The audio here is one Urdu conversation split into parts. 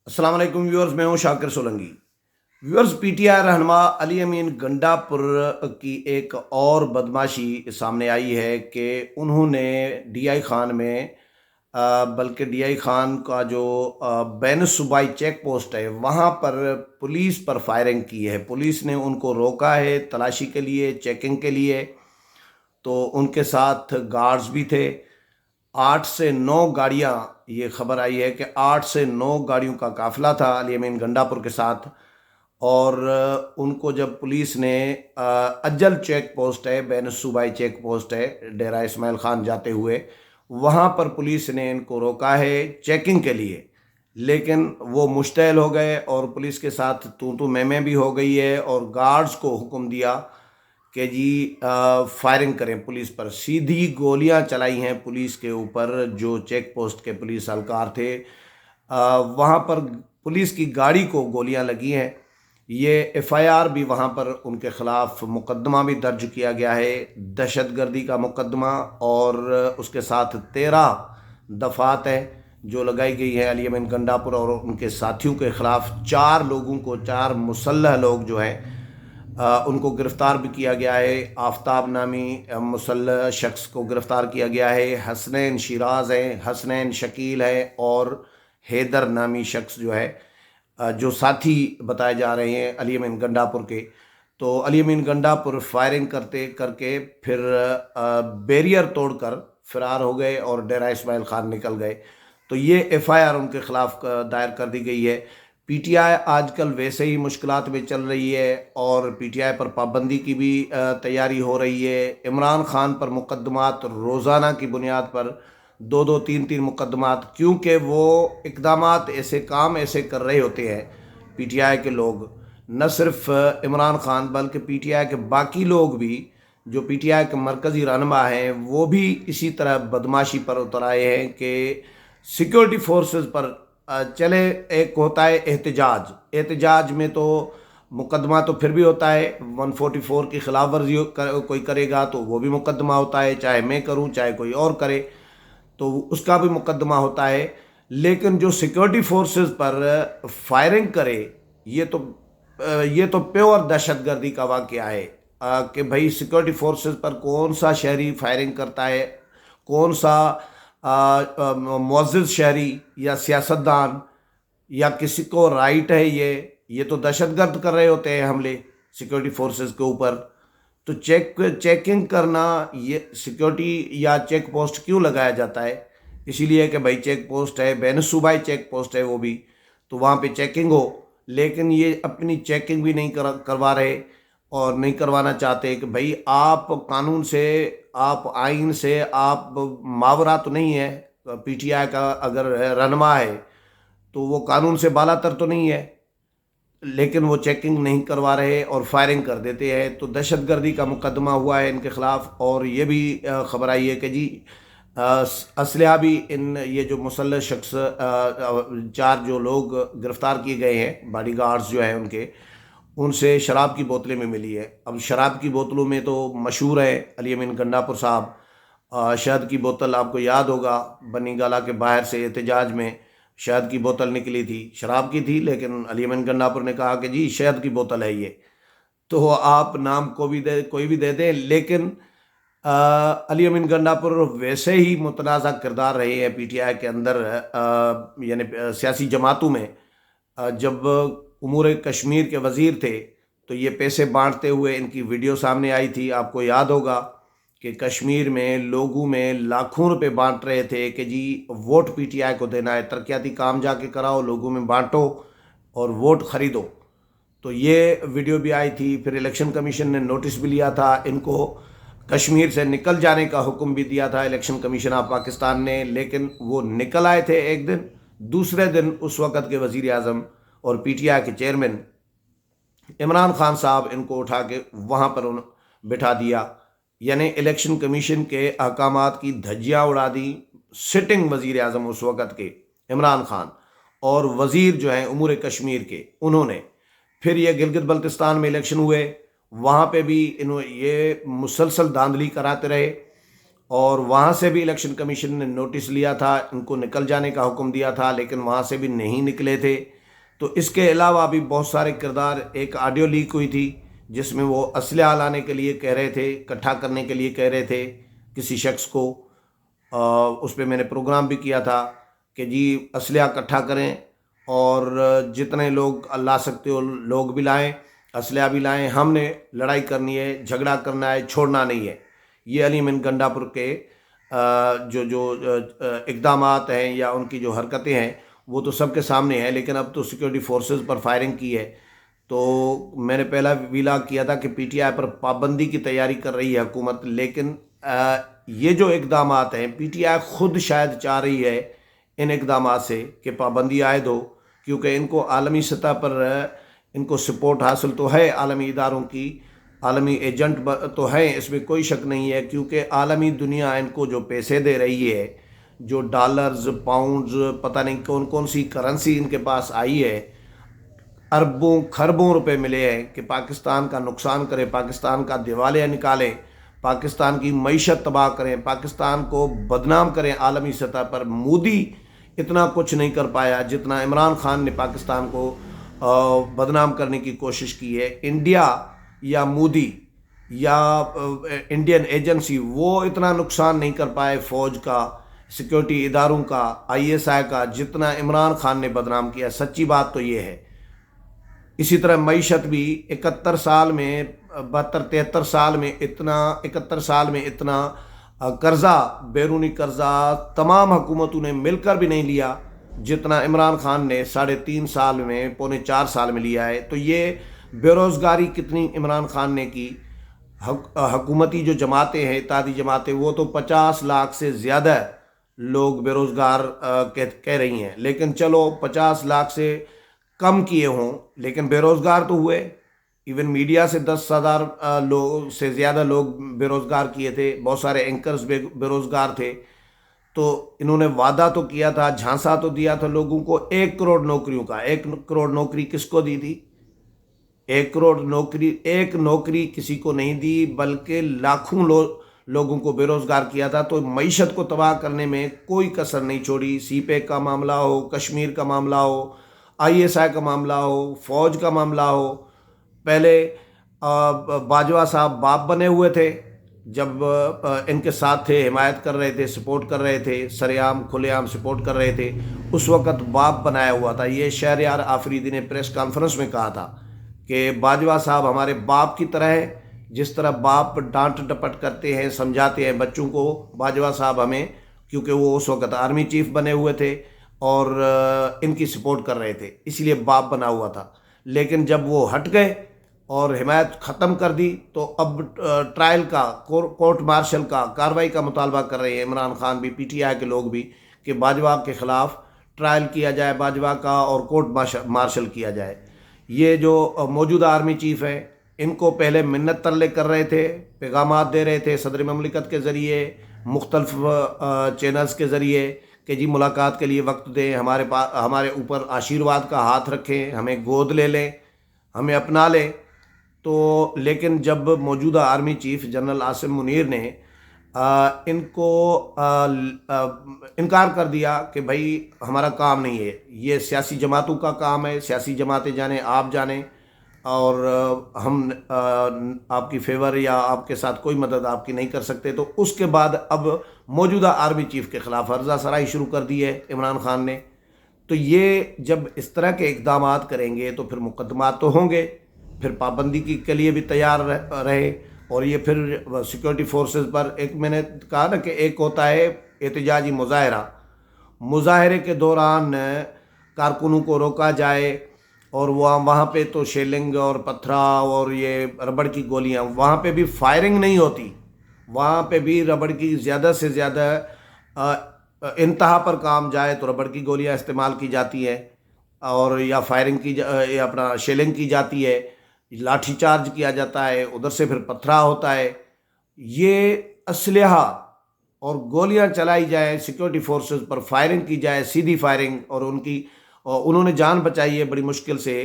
السلام علیکم ویورز، میں ہوں Shakir Solangi. Viewers, P T I رہنما علی امین گنڈا پور کی ایک اور بدماشی سامنے آئی ہے کہ انہوں نے ڈی آئی خان میں بلکہ ڈی آئی خان کا جو بین صوبائی چیک پوسٹ ہے وہاں پر پولیس پر فائرنگ کی ہے۔ پولیس نے ان کو روکا ہے تلاشی کے لیے، چیکنگ کے لیے، تو ان کے ساتھ گارڈز بھی تھے۔ 8 سے 9 گاڑیاں، یہ خبر آئی ہے کہ 8 سے 9 گاڑیوں کا قافلہ تھا علی امین گنڈا پور کے ساتھ، اور ان کو جب پولیس نے اجل چیک پوسٹ ہے، بین صوبائی چیک پوسٹ ہے ڈیرہ اسماعیل خان جاتے ہوئے، وہاں پر پولیس نے ان کو روکا ہے چیکنگ کے لیے، لیکن وہ مشتعل ہو گئے اور پولیس کے ساتھ تو میں بھی ہو گئی ہے، اور گارڈز کو حکم دیا کہ جی فائرنگ کریں پولیس پر۔ سیدھی گولیاں چلائی ہیں پولیس کے اوپر، جو چیک پوسٹ کے پولیس اہلکار تھے، وہاں پر پولیس کی گاڑی کو گولیاں لگی ہیں۔ یہ ایف آئی آر بھی وہاں پر ان کے خلاف مقدمہ بھی درج کیا گیا ہے، دہشت گردی کا مقدمہ، اور اس کے ساتھ 13 دفعات ہے جو لگائی گئی ہے علی امین گنڈا پور اور ان کے ساتھیوں کے خلاف۔ 4 لوگوں کو، 4 مسلح لوگ جو ہیں ان کو گرفتار بھی کیا گیا ہے۔ آفتاب نامی مسلح شخص کو گرفتار کیا گیا ہے، حسنین شیراز ہیں، حسنین شکیل ہے، اور حیدر نامی شخص جو ہے، جو ساتھی بتائے جا رہے ہیں علی امین گنڈا پور کے۔ تو علی امین گنڈا پور فائرنگ کر کے پھر بیریئر توڑ کر فرار ہو گئے اور ڈیرہ اسماعیل خان نکل گئے۔ تو یہ ایف آئی آر ان کے خلاف دائر کر دی گئی ہے۔ پی ٹی آئی آج کل ویسے ہی مشکلات میں چل رہی ہے، اور پی ٹی آئی پر پابندی کی بھی تیاری ہو رہی ہے۔ عمران خان پر مقدمات روزانہ کی بنیاد پر 2-2 3-3 مقدمات، کیونکہ وہ اقدامات کام ایسے کر رہے ہوتے ہیں پی ٹی آئی کے لوگ، نہ صرف عمران خان بلکہ پی ٹی آئی کے باقی لوگ بھی جو پی ٹی آئی کے مرکزی رہنما ہیں، وہ بھی اسی طرح بدماشی پر اتر آئے ہیں کہ سیکیورٹی فورسز پر چلے۔ ایک ہوتا ہے احتجاج میں تو مقدمہ تو پھر بھی ہوتا ہے، 144 کی خلاف ورزی کوئی کرے گا تو وہ بھی مقدمہ ہوتا ہے، چاہے میں کروں چاہے کوئی اور کرے تو اس کا بھی مقدمہ ہوتا ہے۔ لیکن جو سیکیورٹی فورسز پر فائرنگ کرے، یہ تو پیور دہشت گردی کا واقعہ ہے کہ بھائی سیکیورٹی فورسز پر کون سا شہری فائرنگ کرتا ہے، کون سا معزز شہری یا سیاستدان یا کسی کو رائٹ ہے، یہ تو دہشت گرد کر رہے ہوتے ہیں حملے سیکیورٹی فورسز کے اوپر۔ تو چیکنگ کرنا، یہ سیکیورٹی یا چیک پوسٹ کیوں لگایا جاتا ہے؟ اسی لیے کہ بھائی چیک پوسٹ ہے، بین صوبائی چیک پوسٹ ہے وہ بھی، تو وہاں پہ چیکنگ ہو، لیکن یہ اپنی چیکنگ بھی نہیں کروا رہے اور نہیں کروانا چاہتے کہ بھائی آپ قانون سے، آپ آئین سے، آپ ماورا تو نہیں ہے۔ پی ٹی آئی کا اگر رہنما ہے تو وہ قانون سے بالا تر تو نہیں ہے، لیکن وہ چیکنگ نہیں کروا رہے اور فائرنگ کر دیتے ہیں۔ تو دہشت گردی کا مقدمہ ہوا ہے ان کے خلاف، اور یہ بھی خبر آئی ہے کہ جی اسلحہ بھی یہ جو مسلح شخص 4 جو لوگ گرفتار کیے گئے ہیں، باڈی گارڈز جو ہیں ان سے شراب کی بوتلیں میں ملی ہے۔ اب شراب کی بوتلوں میں تو مشہور ہے علی امین گنڈا پور صاحب۔ شہد کی بوتل آپ کو یاد ہوگا، بنی گالہ کے باہر سے احتجاج میں شہد کی بوتل نکلی تھی، شراب کی تھی، لیکن علی امین گنڈا پور نے کہا کہ جی شہد کی بوتل ہے یہ، تو آپ نام کوئی بھی دے دیں، لیکن علی امین گنڈا پور ویسے ہی متنازع کردار رہے ہیں پی ٹی آئی کے اندر، یعنی سیاسی جماعتوں میں۔ جب امور کشمیر کے وزیر تھے تو یہ پیسے بانٹتے ہوئے ان کی ویڈیو سامنے آئی تھی، آپ کو یاد ہوگا کہ کشمیر میں لوگوں میں لاکھوں روپے بانٹ رہے تھے کہ جی ووٹ پی ٹی آئی کو دینا ہے، ترقیاتی کام جا کے کراؤ، لوگوں میں بانٹو اور ووٹ خریدو۔ تو یہ ویڈیو بھی آئی تھی۔ پھر الیکشن کمیشن نے نوٹس بھی لیا تھا، ان کو کشمیر سے نکل جانے کا حکم بھی دیا تھا الیکشن کمیشن آف پاکستان نے، لیکن وہ نکل آئے تھے ایک دن، دوسرے دن اس وقت کے وزیر اعظم اور پی ٹی آئی کے چیئرمین عمران خان صاحب ان کو اٹھا کے وہاں پر بٹھا دیا، یعنی الیکشن کمیشن کے احکامات کی دھجیاں اڑا دی سٹنگ وزیر اعظم اس وقت کے عمران خان اور وزیر جو ہیں امور کشمیر کے، انہوں نے۔ پھر یہ گلگت بلتستان میں الیکشن ہوئے، وہاں پہ بھی یہ مسلسل دھاندلی کراتے رہے، اور وہاں سے بھی الیکشن کمیشن نے نوٹس لیا تھا، ان کو نکل جانے کا حکم دیا تھا، لیکن وہاں سے بھی نہیں نکلے تھے۔ تو اس کے علاوہ بھی بہت سارے کردار، ایک آڈیو لیک ہوئی تھی جس میں وہ اسلحہ لانے کے لیے کہہ رہے تھے، اکٹھا کرنے کے لیے کہہ رہے تھے کسی شخص کو، اس پہ میں نے پروگرام بھی کیا تھا کہ جی اسلحہ اکٹھا کریں اور جتنے لوگ لا سکتے ہو لوگ بھی لائیں، اسلحہ بھی لائیں، ہم نے لڑائی کرنی ہے، جھگڑا کرنا ہے، چھوڑنا نہیں ہے۔ یہ علی مین گنڈا پور کے جو اقدامات ہیں یا ان کی جو حرکتیں ہیں وہ تو سب کے سامنے ہیں، لیکن اب تو سیکورٹی فورسز پر فائرنگ کی ہے۔ تو میں نے پہلا ویلاگ کیا تھا کہ پی ٹی آئی پر پابندی کی تیاری کر رہی ہے حکومت، لیکن یہ جو اقدامات ہیں پی ٹی آئی خود شاید چاہ رہی ہے ان اقدامات سے کہ پابندی عائد ہو، کیونکہ ان کو عالمی سطح پر ان کو سپورٹ حاصل تو ہے عالمی اداروں کی، عالمی ایجنٹ تو ہیں، اس میں کوئی شک نہیں ہے، کیونکہ عالمی دنیا ان کو جو پیسے دے رہی ہے، جو ڈالرز، پاؤنڈز، پتہ نہیں کون کون سی کرنسی ان کے پاس آئی ہے، اربوں کھربوں روپے ملے ہیں کہ پاکستان کا نقصان کریں، پاکستان کا دیوالیہ نکالیں، پاکستان کی معیشت تباہ کریں، پاکستان کو بدنام کریں عالمی سطح پر۔ مودی اتنا کچھ نہیں کر پایا جتنا عمران خان نے پاکستان کو بدنام کرنے کی کوشش کی ہے۔ انڈیا یا مودی یا انڈین ایجنسی وہ اتنا نقصان نہیں کر پائے فوج کا، سیکورٹی اداروں کا، آئی ایس آئی کا، جتنا عمران خان نے بدنام کیا۔ سچی بات تو یہ ہے۔ اسی طرح معیشت بھی 71 سال میں، 72-73 سال میں اتنا 71 سال میں اتنا قرضہ، بیرونی قرضہ تمام حکومتوں نے مل کر بھی نہیں لیا جتنا عمران خان نے 3.5 سال میں، پونے 4 سال میں لیا ہے۔ تو یہ بے روزگاری کتنی عمران خان نے کی۔ حکومتی جو جماعتیں ہیں، اتحادی جماعتیں، وہ تو 50 لاکھ سے زیادہ لوگ بے روزگار کہہ رہی ہیں، لیکن چلو 50 لاکھ سے کم کیے ہوں لیکن بے روزگار تو ہوئے۔ ایون میڈیا سے 10,000 لوگ سے زیادہ لوگ بے روزگار کیے تھے، بہت سارے اینکرز بے روزگار تھے۔ تو انہوں نے وعدہ تو کیا تھا، جھانسا تو دیا تھا لوگوں کو 1 کروڑ نوکریوں کا۔ 1 کروڑ نوکری کس کو دی تھی؟ 1 کروڑ نوکری، ایک نوکری کسی کو نہیں دی، بلکہ لاکھوں لوگوں کو بے روزگار کیا تھا۔ تو معیشت کو تباہ کرنے میں کوئی کسر نہیں چھوڑی۔ سی پیک کا معاملہ ہو، کشمیر کا معاملہ ہو، آئی ایس آئی کا معاملہ ہو، فوج کا معاملہ ہو۔ پہلے باجوہ صاحب باپ بنے ہوئے تھے، جب ان کے ساتھ تھے، حمایت کر رہے تھے، سپورٹ کر رہے تھے، سر عام کھلے عام سپورٹ کر رہے تھے، اس وقت باپ بنایا ہوا تھا۔ یہ شہریار آفریدی نے پریس کانفرنس میں کہا تھا کہ باجوہ صاحب ہمارے باپ کی طرح ہیں، جس طرح باپ ڈانٹ ڈپٹ کرتے ہیں، سمجھاتے ہیں بچوں کو، باجوہ صاحب ہمیں، کیونکہ وہ اس وقت آرمی چیف بنے ہوئے تھے اور ان کی سپورٹ کر رہے تھے، اس لیے باپ بنا ہوا تھا۔ لیکن جب وہ ہٹ گئے اور حمایت ختم کر دی تو اب ٹرائل کا، کورٹ مارشل کا، کارروائی کا مطالبہ کر رہے ہیں عمران خان بھی، پی ٹی آئی کے لوگ بھی، کہ باجوہ کے خلاف ٹرائل کیا جائے باجوہ کا اور کورٹ مارشل کیا جائے۔ یہ جو موجودہ آرمی چیف ہیں، ان کو پہلے منت ترلے کر رہے تھے، پیغامات دے رہے تھے صدر مملکت کے ذریعے، مختلف چینلز کے ذریعے کہ جی ملاقات کے لیے وقت دیں، ہمارے اوپر آشیرواد کا ہاتھ رکھیں، ہمیں گود لے لیں، ہمیں اپنا لیں۔ تو لیکن جب موجودہ army chief general Asim Munir نے ان کو انکار کر دیا کہ بھائی ہمارا کام نہیں ہے، یہ سیاسی جماعتوں کا کام ہے، سیاسی جماعتیں جانیں، آپ جانیں، اور ہم آپ کی فیور یا آپ کے ساتھ کوئی مدد آپ کی نہیں کر سکتے۔ تو اس کے بعد اب موجودہ آرمی چیف کے خلاف عرضہ سرائی شروع کر دی ہے عمران خان نے۔ تو یہ جب اس طرح کے اقدامات کریں گے تو پھر مقدمات تو ہوں گے، پھر پابندی کے لیے بھی تیار رہے، اور یہ پھر سیکورٹی فورسز پر، ایک میں نے کہا نا کہ ایک ہوتا ہے احتجاجی مظاہرہ، مظاہرے کے دوران کارکنوں کو روکا جائے اور وہاں پہ تو شیلنگ اور پتھراؤ اور یہ ربڑ کی گولیاں، وہاں پہ بھی فائرنگ نہیں ہوتی، وہاں پہ بھی ربڑ کی زیادہ سے زیادہ انتہا پر کام جائے تو ربڑ کی گولیاں استعمال کی جاتی ہیں، اور یا فائرنگ کی یا اپنا شیلنگ کی جاتی ہے، لاٹھی چارج کیا جاتا ہے، ادھر سے پھر پتھرا ہوتا ہے۔ یہ اسلحہ اور گولیاں چلائی جائیں، سیکورٹی فورسز پر فائرنگ کی جائے، سیدھی فائرنگ، اور انہوں نے جان بچائی ہے بڑی مشکل سے،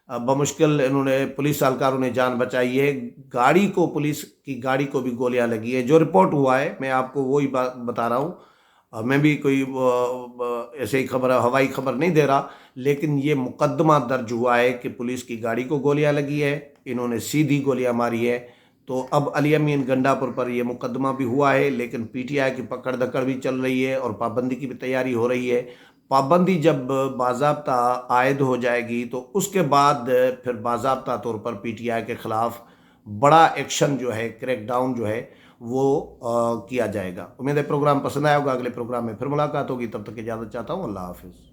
بمشکل انہوں نے، پولیس اہلکاروں نے جان بچائی ہے۔ گاڑی کو، پولیس کی گاڑی کو بھی گولیاں لگی ہے، جو رپورٹ ہوا ہے، میں آپ کو وہی بات بتا رہا ہوں، میں بھی کوئی ایسے ہی خبر، ہوائی خبر نہیں دے رہا، لیکن یہ مقدمہ درج ہوا ہے کہ پولیس کی گاڑی کو گولیاں لگی ہے، انہوں نے سیدھی گولیاں ماری ہے۔ تو اب علی امین گنڈا پر یہ مقدمہ بھی ہوا ہے، لیکن پی ٹی آئی کی پکڑ دکڑ بھی چل رہی ہے اور پابندی کی بھی تیاری ہو رہی ہے۔ پابندی جب باضابطہ عائد ہو جائے گی تو اس کے بعد پھر باضابطہ طور پر پی ٹی آئی کے خلاف بڑا ایکشن جو ہے، کریک ڈاؤن جو ہے وہ کیا جائے گا۔ امید ہے پروگرام پسند آیا ہوگا، اگلے پروگرام میں پھر ملاقات ہوگی، تب تک اجازت چاہتا ہوں، اللہ حافظ۔